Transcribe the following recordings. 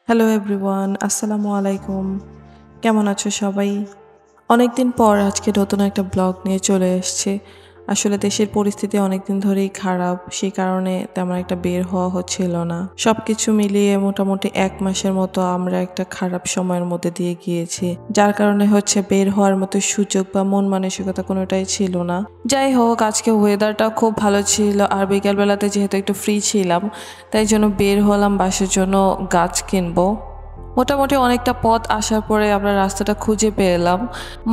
Hello everyone, আসসালামু আলাইকুম। কেমন আছো সবাই? অনেকদিন পর আজকে নতুন একটা ব্লগ নিয়ে চলে এসেছি। আসলে দেশের পরিস্থিতি অনেকদিন ধরেই খারাপ, সেই কারণে তেমন একটা বের হওয়া হচ্ছিল না। সবকিছু মিলিয়ে মোটামুটি ১ মাসের মতো আমরা একটা খারাপ সময়ের মধ্যে দিয়ে গিয়েছি। যার কারণে বের হওয়ার মতো সুযোগ বা মন মানসিকতা কোনোটাই ছিল না। যাই হোক, আজকে ওয়েদারটা খুব ভালো ছিল আর বিকেলবেলাতে যেহেতু একটু ফ্রি ছিলাম, তাই জন্য বের হলাম বাসার জন্য গাছ কিনবো। মোটামুটি অনেকটা পথ আসার পরে আমরা রাস্তাটা খুঁজে পেলাম।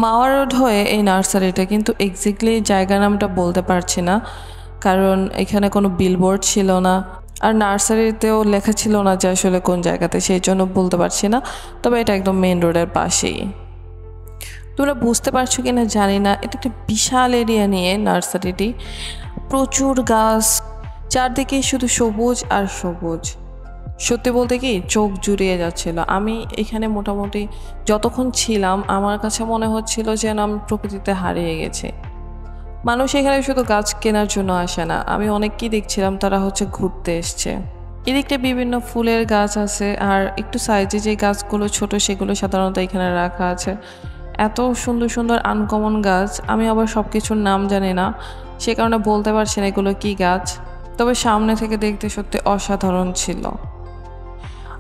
মাওয়া রোড হয়ে এই নার্সারিটা, কিন্তু এক্স্যাক্টলি জায়গার নামটা বলতে পারছি না, কারণ এখানে কোনো বিলবোর্ড ছিল না আর নার্সারিতেও লেখা ছিল না যে আসলে কোন জায়গাতে, সেই জন্য বলতে পারছি না। তবে এটা একদম মেইন রোডের পাশেই। তোমরা বুঝতে পারছো কিনা জানি না, এটা একটা বিশাল এরিয়া নিয়ে নার্সারিটি। প্রচুর গাছ, চারদিকে শুধু সবুজ আর সবুজ। সত্যি বলতে কি, চোখ জুড়িয়ে যাচ্ছিল। আমি এখানে মোটামুটি যতক্ষণ ছিলাম আমার কাছে মনে হচ্ছিল যেন আমি প্রকৃতিতে হারিয়ে গেছি। মানুষ এখানে শুধু গাছ কেনার জন্য আসে না, আমি অনেককেই দেখছিলাম তারা ঘুরতে এসছে। এদিকটা বিভিন্ন ফুলের গাছ আছে, আর একটু সাইজে যে গাছগুলো ছোট সেগুলো সাধারণত এখানে রাখা আছে। এত সুন্দর সুন্দর আনকমন গাছ, আমি আবার সব কিছুর নাম জানি না, সে কারণে বলতে পারছি না এগুলো কি গাছ। তবে সামনে থেকে দেখতে সত্যি অসাধারণ ছিল।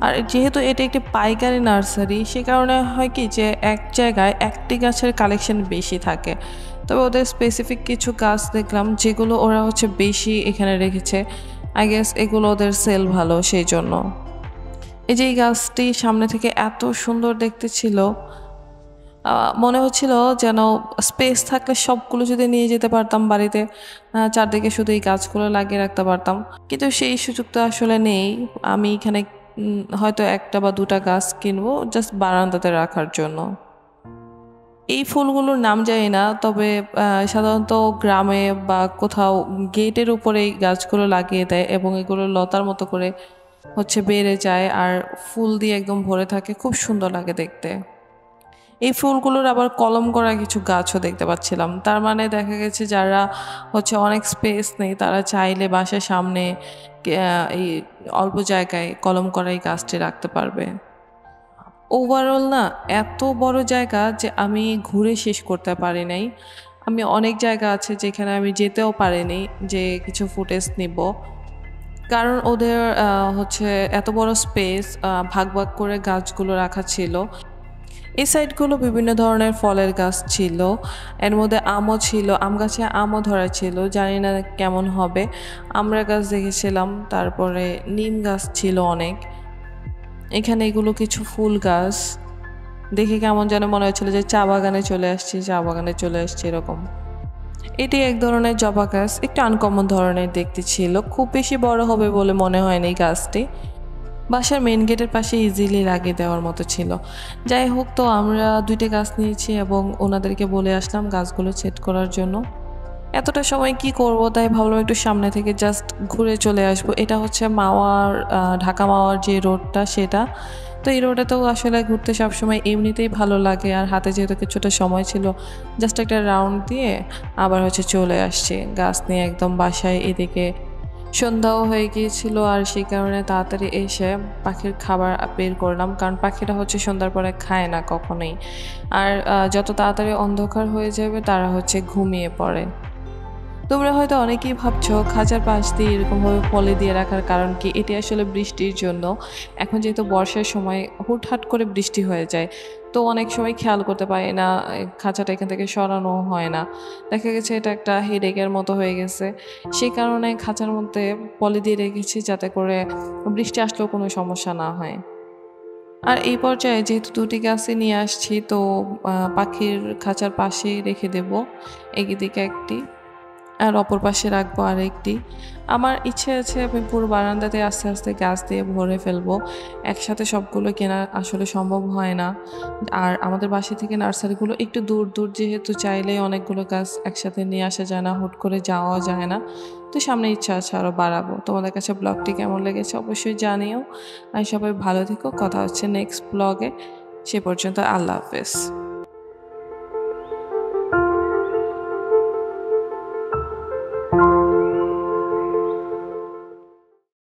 আর যেহেতু এটা একটি পাইকারি নার্সারি, সে কারণে হয় কি যে এক জায়গায় একটি গাছের কালেকশন বেশি থাকে। তবে ওদের স্পেসিফিক কিছু গাছ দেখলাম যেগুলো ওরা বেশি এখানে রেখেছে। আই গেস এগুলো ওদের সেল ভালো, সেই জন্য। এই যে এই গাছটি সামনে থেকে এত সুন্দর দেখতে ছিল, মনে হচ্ছিল যেন স্পেস থাকলে সবগুলো যদি নিয়ে যেতে পারতাম বাড়িতে, চারদিকে শুধু এই গাছগুলো লাগিয়ে রাখতে পারতাম। কিন্তু সেই সুযোগটা আসলে নেই। আমি এখানে হয়তো একটা বা দুটা গাছ কিনবো জাস্ট বারান্দাতে রাখার জন্য। এই ফুলগুলোর নাম জানি না, তবে সাধারণত গ্রামে বা কোথাও গেটের উপরে এই গাছগুলো লাগিয়ে দেয় এবং এগুলো লতার মতো করে বেড়ে যায় আর ফুল দিয়ে একদম ভরে থাকে, খুব সুন্দর লাগে দেখতে। এই ফুলগুলোর আবার কলম করা কিছু গাছও দেখতে পাচ্ছিলাম। তার মানে দেখা গেছে যারা অনেক স্পেস নেই, তারা চাইলে বাসার সামনে এই অল্প জায়গায় কলম করা এই গাছটি রাখতে পারবে। ওভারঅল না, এত বড় জায়গা যে আমি ঘুরে শেষ করতে পারি নাই। আমি অনেক জায়গা আছে যেখানে আমি যেতেও পারিনি যে কিছু ফুটেজ নিব, কারণ ওদের এত বড় স্পেস, ভাগ ভাগ করে গাছগুলো রাখা ছিল। এই সাইডগুলো বিভিন্ন ধরনের ফলের গাছ ছিল, এর মধ্যে আমও ছিল, আম গাছে আমও ধরা ছিল, জানি না কেমন হবে। আমড়া গাছ দেখেছিলাম, তারপরে নিম গাছ ছিল অনেক। এখানে এগুলো কিছু ফুল গাছ দেখে কেমন যেন মনে হচ্ছিল যে চা বাগানে চলে আসছি এরকম। এটি এক ধরনের জবা গাছ, একটু আনকমন ধরনের দেখতে ছিল, খুব বেশি বড় হবে বলে মনে হয়নি এই গাছটি। বাসার মেন গেটের পাশে ইজিলি লাগিয়ে দেওয়ার মতো ছিল। যাই হোক, তো আমরা 2টা গাছ নিয়েছি এবং ওনাদেরকে বলে আসলাম গাছগুলো সেট করার জন্য। এতটা সময় কি করব, তাই ভাবলাম একটু সামনে থেকে জাস্ট ঘুরে চলে আসব। এটা মাওয়ার, ঢাকা মাওয়ার যে রোডটা সেটা। তো এই রোডেতেও আসলে ঘুরতে সবসময় এমনিতেই ভালো লাগে, আর হাতে যেহেতু কিছুটা সময় ছিল, জাস্ট একটা রাউন্ড দিয়ে আবার চলে আসছি গাছ নিয়ে একদম বাসায়। এদিকে সন্ধ্যাও হয়ে গিয়েছিল, আর সেই কারণে তাড়াতাড়ি এসে পাখির খাবার বের করলাম, কারণ পাখিরা সন্ধ্যার পরে খায় না কখনোই। আর যত তাড়াতাড়ি অন্ধকার হয়ে যাবে তারা ঘুমিয়ে পড়ে। তোমরা হয়তো অনেকেই ভাবছো খাঁচার পাশ দিয়ে এরকমভাবে পলি দিয়ে রাখার কারণ কি। এটি আসলে বৃষ্টির জন্য। এখন যেহেতু বর্ষার সময় হুটহাট করে বৃষ্টি হয়ে যায়, তো অনেক সময় খেয়াল করতে পারি না, খাঁচাটা এখান থেকে সরানো হয় না। দেখা গেছে এটা একটা হেডেকের মতো হয়ে গেছে, সেই কারণে খাঁচার মধ্যে পলি দিয়ে রেখেছি যাতে করে বৃষ্টি আসলেও কোনো সমস্যা না হয়। আর এই পর্যায়ে যেহেতু 2টি গাছই নিয়ে আসছি, তো পাখির খাঁচার পাশেই রেখে দেব, এদিকে একটি আর অপর পাশে রাখবো আরেকটি। আমার ইচ্ছে আছে আমি পুরো বারান্দাতে আস্তে আস্তে গাছ দিয়ে ভরে ফেলবো। একসাথে সবগুলো কেনা আসলে সম্ভব হয় না। আর আমাদের বাসা থেকে নার্সারিগুলো একটু দূর দূর, যেহেতু চাইলেই অনেকগুলো গাছ একসাথে নিয়ে আসা যায় না, হুট করে যাওয়াও যায় না। তো সামনে ইচ্ছা আছে আরও বাড়াবো। তোমাদের কাছে ব্লগটি কেমন লেগেছে অবশ্যই জানিও। আর সবাই ভালো থেকো, কথা হচ্ছে নেক্সট ব্লগে। সে পর্যন্ত আল্লাহ হাফেজ।